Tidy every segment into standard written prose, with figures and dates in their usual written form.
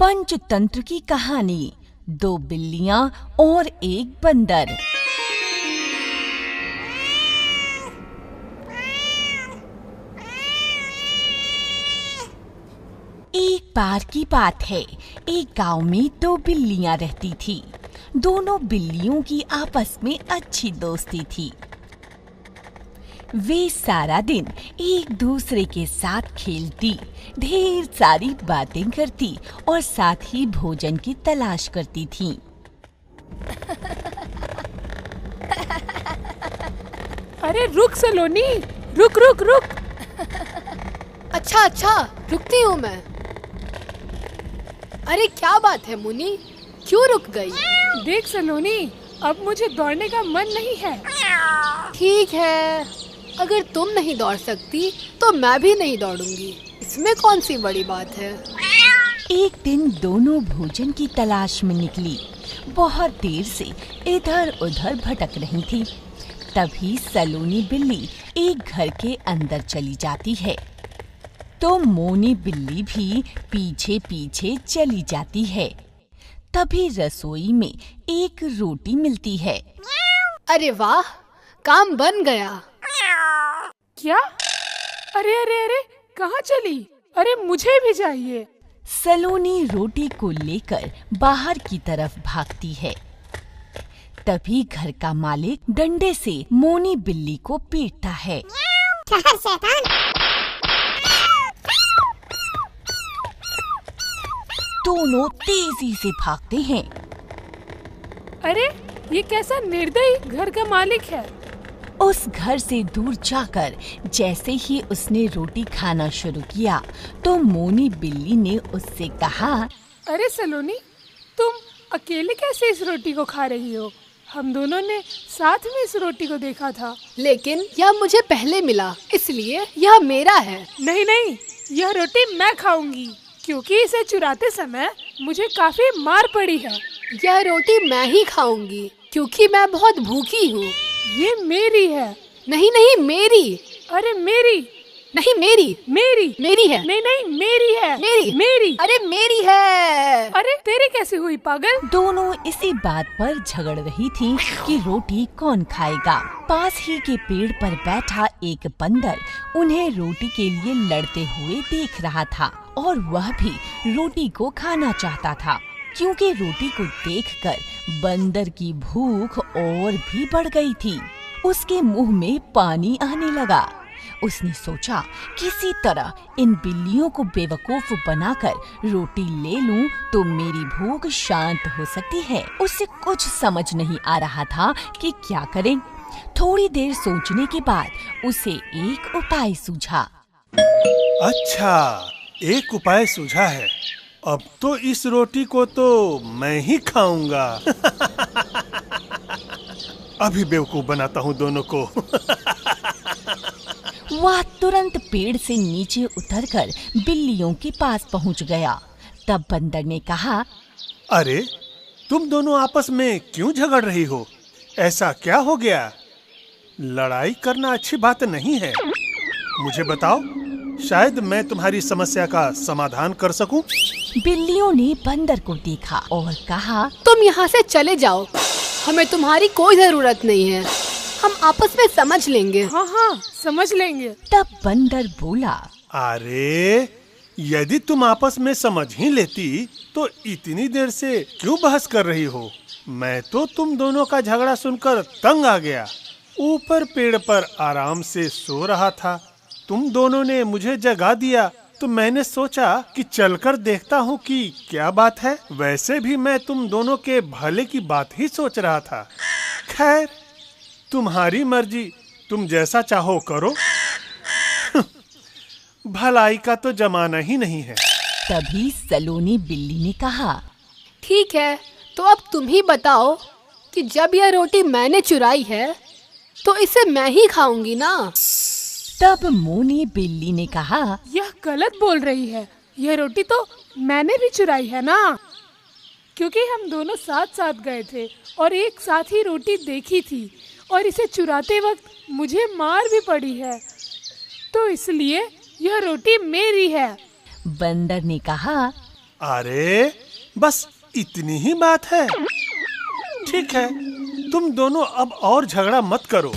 पंचतंत्र की कहानी, 2 बिल्लियां और एक बंदर। एक बार की बात है, एक गांव में 2 बिल्लियां रहती थी। दोनों बिल्लियों की आपस में अच्छी दोस्ती थी। वे सारा दिन एक दूसरे के साथ खेलती, ढेर सारी बातें करती और साथ ही भोजन की तलाश करती थीं। अरे रुक सलोनी, रुक रुक रुक। अच्छा रुकती हूँ मैं। अरे क्या बात है मुनी, क्यों रुक गई? देख सलोनी, अब मुझे दौड़ने का मन नहीं है। ठीक है, अगर तुम नहीं दौड़ सकती तो मैं भी नहीं दौड़ूंगी, इसमें कौन सी बड़ी बात है। एक दिन दोनों भोजन की तलाश में निकली। बहुत देर से इधर उधर भटक रही थी। तभी सलोनी बिल्ली एक घर के अंदर चली जाती है, तो मोनी बिल्ली भी पीछे पीछे चली जाती है। तभी रसोई में एक रोटी मिलती है। अरे वाह, काम बन गया। क्या? अरे अरे अरे, कहाँ चली? अरे मुझे भी चाहिए। सलोनी रोटी को लेकर बाहर की तरफ भागती है। तभी घर का मालिक डंडे से मोनी बिल्ली को पीटता है। दोनों तेजी से भागते हैं। अरे ये कैसा निर्दयी घर का मालिक है। उस घर से दूर जाकर जैसे ही उसने रोटी खाना शुरू किया तो मोनी बिल्ली ने उससे कहा, अरे सलोनी, तुम अकेले कैसे इस रोटी को खा रही हो? हम दोनों ने साथ में इस रोटी को देखा था। लेकिन यह मुझे पहले मिला, इसलिए यह मेरा है। नहीं नहीं, यह रोटी मैं खाऊंगी, क्योंकि इसे चुराते समय मुझे काफी मार पड़ी है। यह रोटी मैं ही खाऊंगी, क्योंकि मैं बहुत भूखी हूँ। ये मेरी है। नहीं नहीं मेरी। अरे मेरी नहीं मेरी। मेरी मेरी है। नहीं नहीं मेरी है। मेरी। मेरी। अरे मेरी है। अरे तेरी कैसे हुई पागल? दोनों इसी बात पर झगड़ रही थी कि रोटी कौन खाएगा। पास ही के पेड़ पर बैठा एक बंदर उन्हें रोटी के लिए लड़ते हुए देख रहा था और वह भी रोटी को खाना चाहता था, क्योंकि रोटी को देखकर बंदर की भूख और भी बढ़ गई थी। उसके मुंह में पानी आने लगा। उसने सोचा, किसी तरह इन बिल्लियों को बेवकूफ बनाकर रोटी ले लूं तो मेरी भूख शांत हो सकती है। उसे कुछ समझ नहीं आ रहा था कि क्या करें। थोड़ी देर सोचने के बाद उसे एक उपाय सूझा। अच्छा, एक उपाय सूझा है। अब तो इस रोटी को तो मैं ही खाऊंगा। अभी बेवकूफ बनाता हूँ दोनों को। वह तुरंत पेड़ से नीचे उतरकर बिल्लियों के पास पहुँच गया। तब बंदर ने कहा, अरे तुम दोनों आपस में क्यों झगड़ रही हो? ऐसा क्या हो गया? लड़ाई करना अच्छी बात नहीं है। मुझे बताओ, शायद मैं तुम्हारी समस्या का समाधान कर सकूं। बिल्लियों ने बंदर को देखा और कहा, तुम यहाँ से चले जाओ, हमें तुम्हारी कोई जरूरत नहीं है। हम आपस में समझ लेंगे। हाँ, समझ लेंगे। तब बंदर बोला, अरे यदि तुम आपस में समझ ही लेती तो इतनी देर से क्यों बहस कर रही हो? मैं तो तुम दोनों का झगड़ा सुनकर तंग आ गया। ऊपर पेड़ पर आराम से सो रहा था, तुम दोनों ने मुझे जगा दिया, तो मैंने सोचा कि चलकर देखता हूँ कि क्या बात है। वैसे भी मैं तुम दोनों के भले की बात ही सोच रहा था। खैर, तुम्हारी मर्जी, तुम जैसा चाहो करो। भलाई का तो जमाना ही नहीं है। तभी सलोनी बिल्ली ने कहा, ठीक है, तो अब तुम ही बताओ कि जब यह रोटी मैंने चुराई है तो इसे मैं ही खाऊंगी ना। तब मोनी बिल्ली ने कहा, यह गलत बोल रही है। यह रोटी तो मैंने भी चुराई है ना, क्योंकि हम दोनों साथ साथ गए थे और एक साथ ही रोटी देखी थी और इसे चुराते वक्त मुझे मार भी पड़ी है, तो इसलिए यह रोटी मेरी है। बंदर ने कहा, अरे बस इतनी ही बात है। ठीक है, तुम दोनों अब और झगड़ा मत करो।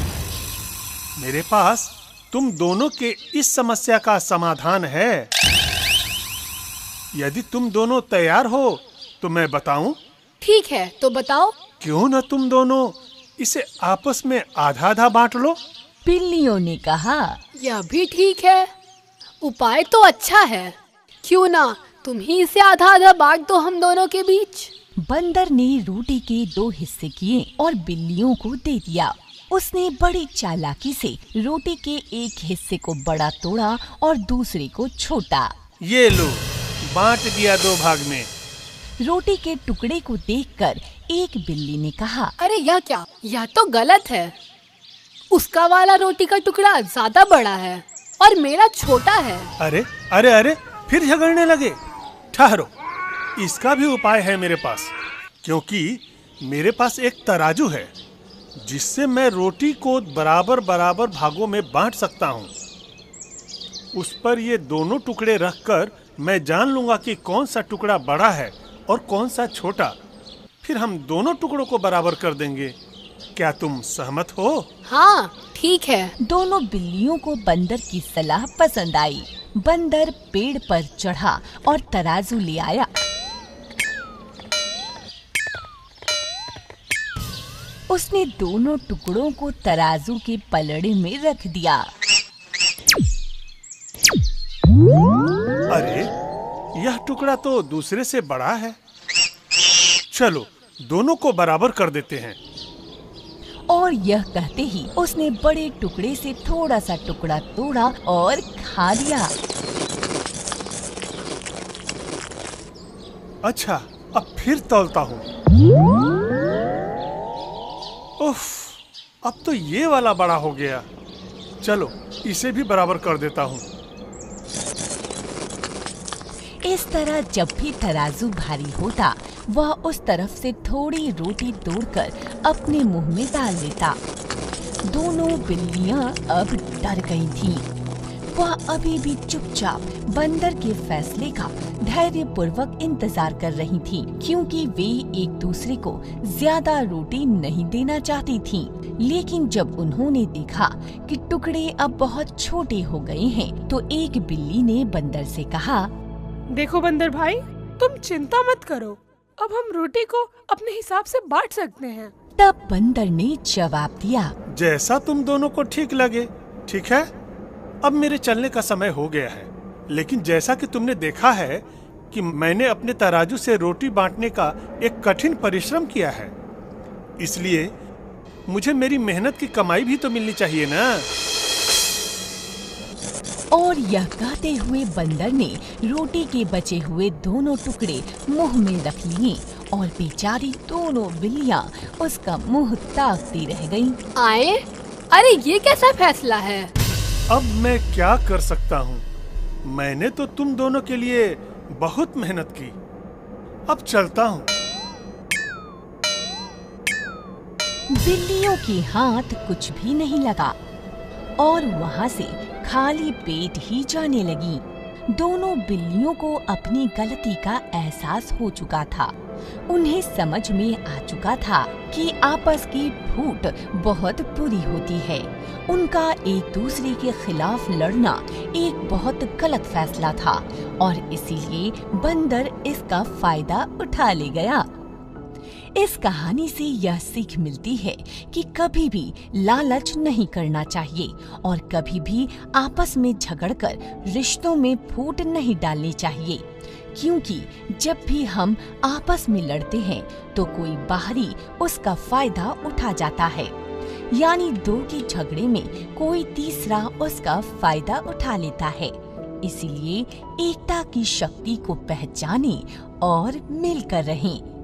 मेरे पास तुम दोनों के इस समस्या का समाधान है। यदि तुम दोनों तैयार हो तो मैं बताऊं? ठीक है, तो बताओ। क्यों न तुम दोनों इसे आपस में आधा आधा बांट लो। बिल्लियों ने कहा। यह भी ठीक है, उपाय तो अच्छा है। क्यों ना तुम ही इसे आधा आधा बांट दो हम दोनों के बीच। बंदर ने रोटी के 2 हिस्से किए और बिल्लियों को दे दिया। उसने बड़ी चालाकी से रोटी के एक हिस्से को बड़ा तोड़ा और दूसरे को छोटा। ये लो, बांट दिया 2 भाग में। रोटी के टुकड़े को देखकर एक बिल्ली ने कहा। अरे यह क्या, यह तो गलत है। उसका वाला रोटी का टुकड़ा ज्यादा बड़ा है और मेरा छोटा है। अरे अरे अरे, फिर झगड़ने लगे। ठहरो, इसका भी उपाय है मेरे पास। क्योंकि मेरे पास एक तराजू है जिससे मैं रोटी को बराबर बराबर भागों में बांट सकता हूँ। उस पर ये दोनों टुकड़े रखकर मैं जान लूंगा कि कौन सा टुकड़ा बड़ा है और कौन सा छोटा। फिर हम दोनों टुकड़ों को बराबर कर देंगे। क्या तुम सहमत हो? हाँ, ठीक है। दोनों बिल्लियों को बंदर की सलाह पसंद आई। बंदर पेड़ पर चढ़ा और तराजू ले आया। उसने दोनों टुकड़ों को तराजू के पलड़े में रख दिया। अरे, यह टुकड़ा तो दूसरे से बड़ा है। चलो, दोनों को बराबर कर देते हैं। और यह कहते ही उसने बड़े टुकड़े से थोड़ा सा टुकड़ा तोड़ा और खा लिया। अच्छा, अब फिर तौलता हूँ। उफ, अब तो ये वाला बड़ा हो गया। चलो, इसे भी बराबर कर देता हूँ। इस तरह जब भी तराजू भारी होता, वह उस तरफ से थोड़ी रोटी तोड़कर अपने मुंह में डाल लेता। दोनों बिल्लियां अब डर गई थीं। वह अभी भी चुपचाप बंदर के फैसले का धैर्यपूर्वक इंतजार कर रही थीं, क्योंकि वे एक दूसरे को ज्यादा रोटी नहीं देना चाहती थीं। लेकिन जब उन्होंने देखा कि टुकड़े अब बहुत छोटे हो गए हैं, तो एक बिल्ली ने बंदर से कहा। देखो बंदर भाई, तुम चिंता मत करो, अब हम रोटी को अपने हिसाब से बांट सकते हैं। तब बंदर ने जवाब दिया। जैसा तुम दोनों को ठीक लगे। ठीक है, अब मेरे चलने का समय हो गया है। लेकिन जैसा कि तुमने देखा है कि मैंने अपने तराजू से रोटी बांटने का एक कठिन परिश्रम किया है, इसलिए मुझे मेरी मेहनत की कमाई भी तो मिलनी चाहिए ना। और यह कहते हुए बंदर ने रोटी के बचे हुए दोनों टुकड़े मुंह में रख लिए और बेचारी दोनों बिल्लियां उसका मुंह ताकती रह गईं। आए, अरे ये कैसा फैसला है? अब मैं क्या कर सकता हूँ? मैंने तो तुम दोनों के लिए बहुत मेहनत की। अब चलता हूँ। बिल्लियों के हाथ कुछ भी नहीं लगा और वहाँ से खाली पेट ही जाने लगी। दोनों बिल्लियों को अपनी गलती का एहसास हो चुका था। उन्हें समझ में आ चुका था कि आपस की फूट बहुत बुरी होती है। उनका एक दूसरे के खिलाफ लड़ना एक बहुत गलत फैसला था और इसीलिए बंदर इसका फायदा उठा ले गया। इस कहानी से यह सीख मिलती है कि कभी भी लालच नहीं करना चाहिए और कभी भी आपस में झगड़कर रिश्तों में फूट नहीं डालनी चाहिए, क्योंकि जब भी हम आपस में लड़ते हैं तो कोई बाहरी उसका फायदा उठा जाता है, यानी दो के झगड़े में कोई तीसरा उसका फायदा उठा लेता है। इसीलिए एकता की शक्ति को पहचानें और मिलकर रहें।